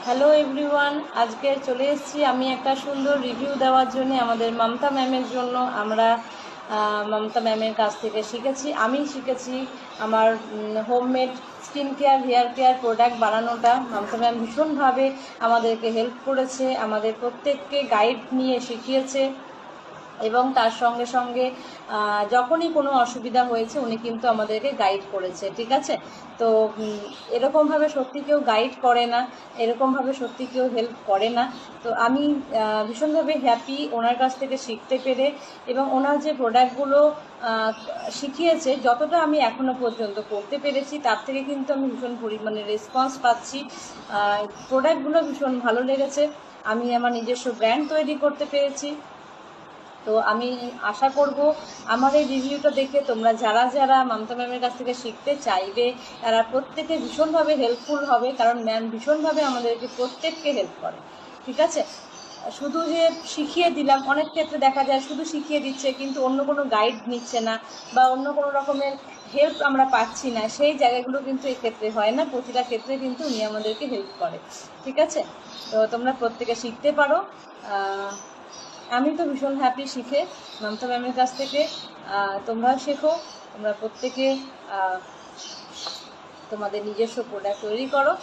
Hello everyone, আজকে চলে এসেছি আমি একটা সুন্দর রিভিউ দেওয়ার জন্য আমাদের মমতা ম্যামের জন্য। আমরা মমতা ম্যামের কাছ থেকে আমি শিখেছি আমার homemade skin care hair care product বানানোটা। মমতা ম্যাম ভীষণভাবে আমাদেরকে হেল্প করেছে, আমাদের প্রত্যেককে গাইড নিয়ে শিখিয়েছে এবং তার সঙ্গে সঙ্গে যখনই কোনো অসুবিধা হয়েছে উনি কিন্তু আমাদেরকে গাইড করেছে। ঠিক আছে, তো এরকমভাবে সত্যি কেউ গাইড করে না, এরকমভাবে সত্যি কেউ হেল্প করে না। তো আমি ভীষণভাবে হ্যাপি ওনার কাছ থেকে শিখতে পেরে, এবং ওনার যে প্রোডাক্টগুলো শিখিয়েছে যতটা আমি এখনও পর্যন্ত করতে পেরেছি তার থেকে কিন্তু আমি ভীষণ পরিমাণে রেসপন্স পাচ্ছি। প্রোডাক্টগুলো ভীষণ ভালো লেগেছে, আমি আমার নিজস্ব ব্র্যান্ড তৈরি করতে পেরেছি। তো আমি আশা করব আমার এই রিভিউটা দেখে তোমরা যারা যারা মমতা ম্যামের কাছ থেকে শিখতে চাইবে তারা প্রত্যেকে ভীষণভাবে হেল্পফুল হবে, কারণ ম্যাম ভীষণভাবে আমাদেরকে প্রত্যেককে হেল্প করে। ঠিক আছে, শুধু যে শিখিয়ে দিলাম, অনেক ক্ষেত্রে দেখা যায় শুধু শিখিয়ে দিচ্ছে কিন্তু অন্য কোনো গাইড নিচ্ছে না বা অন্য কোনো রকমের হেল্প আমরা পাচ্ছি না, সেই জায়গাগুলো কিন্তু এই ক্ষেত্রে হয় না। প্রতিটা ক্ষেত্রে কিন্তু উনি আমাদেরকে হেল্প করে। ঠিক আছে, তো তোমরা প্রত্যেকে শিখতে পারো। আমি তো ভীষণ হ্যাপি শিখে মমতা ম্যামের কাছ থেকে। তোমরাও শেখো, তোমরা প্রত্যেকে তোমাদের নিজস্ব প্রোডাক্ট তৈরি করো।